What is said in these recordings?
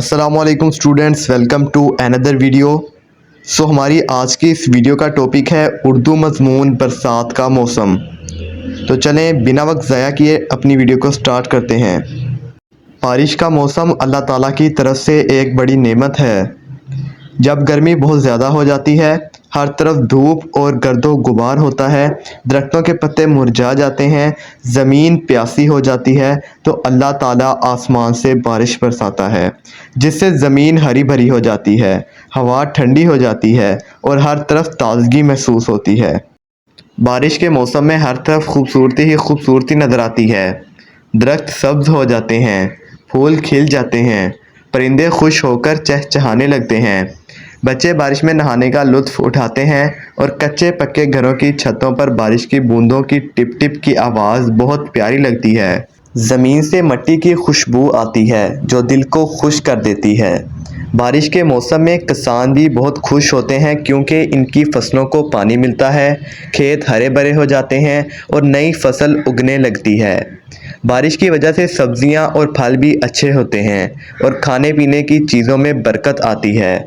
السلام علیکم students, welcome to another video. ہماری آج کی اس ویڈیو کا ٹاپک ہے اردو مضمون برسات کا موسم۔ تو چلیں بنا وقت ضائع کیے اپنی ویڈیو کو سٹارٹ کرتے ہیں۔ بارش کا موسم اللہ تعالیٰ کی طرف سے ایک بڑی نعمت ہے۔ جب گرمی بہت زیادہ ہو جاتی ہے، ہر طرف دھوپ اور گرد و غبار ہوتا ہے، درختوں کے پتے مرجھا جاتے ہیں، زمین پیاسی ہو جاتی ہے، تو اللہ تعالیٰ آسمان سے بارش برساتا ہے، جس سے زمین ہری بھری ہو جاتی ہے، ہوا ٹھنڈی ہو جاتی ہے اور ہر طرف تازگی محسوس ہوتی ہے۔ بارش کے موسم میں ہر طرف خوبصورتی ہی خوبصورتی نظر آتی ہے۔ درخت سبز ہو جاتے ہیں، پھول کھل جاتے ہیں، پرندے خوش ہو کر چہچہانے لگتے ہیں، بچے بارش میں نہانے کا لطف اٹھاتے ہیں اور کچے پکے گھروں کی چھتوں پر بارش کی بوندوں کی ٹپ ٹپ کی آواز بہت پیاری لگتی ہے۔ زمین سے مٹی کی خوشبو آتی ہے جو دل کو خوش کر دیتی ہے۔ بارش کے موسم میں کسان بھی بہت خوش ہوتے ہیں کیونکہ ان کی فصلوں کو پانی ملتا ہے، کھیت ہرے بھرے ہو جاتے ہیں اور نئی فصل اگنے لگتی ہے۔ بارش کی وجہ سے سبزیاں اور پھل بھی اچھے ہوتے ہیں اور کھانے پینے کی چیزوں میں برکت آتی ہے۔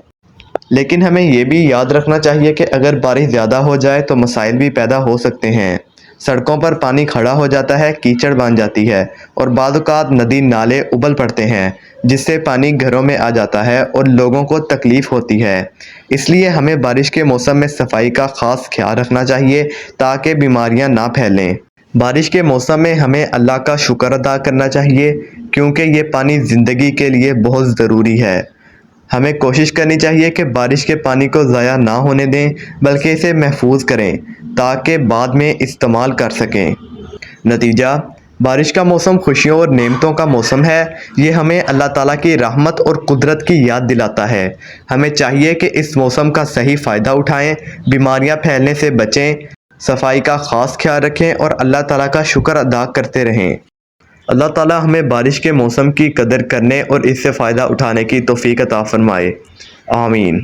لیکن ہمیں یہ بھی یاد رکھنا چاہیے کہ اگر بارش زیادہ ہو جائے تو مسائل بھی پیدا ہو سکتے ہیں۔ سڑکوں پر پانی کھڑا ہو جاتا ہے، کیچڑ بن جاتی ہے اور بعض اوقات ندی نالے ابل پڑتے ہیں، جس سے پانی گھروں میں آ جاتا ہے اور لوگوں کو تکلیف ہوتی ہے۔ اس لیے ہمیں بارش کے موسم میں صفائی کا خاص خیال رکھنا چاہیے تاکہ بیماریاں نہ پھیلیں۔ بارش کے موسم میں ہمیں اللہ کا شکر ادا کرنا چاہیے کیونکہ یہ پانی زندگی کے لیے بہت ضروری ہے۔ ہمیں کوشش کرنی چاہیے کہ بارش کے پانی کو ضائع نہ ہونے دیں بلکہ اسے محفوظ کریں تاکہ بعد میں استعمال کر سکیں۔ نتیجہ: بارش کا موسم خوشیوں اور نعمتوں کا موسم ہے۔ یہ ہمیں اللہ تعالیٰ کی رحمت اور قدرت کی یاد دلاتا ہے۔ ہمیں چاہیے کہ اس موسم کا صحیح فائدہ اٹھائیں، بیماریاں پھیلنے سے بچیں، صفائی کا خاص خیال رکھیں اور اللہ تعالیٰ کا شکر ادا کرتے رہیں۔ اللہ تعالیٰ ہمیں بارش کے موسم کی قدر کرنے اور اس سے فائدہ اٹھانے کی توفیق عطا فرمائے۔ آمین۔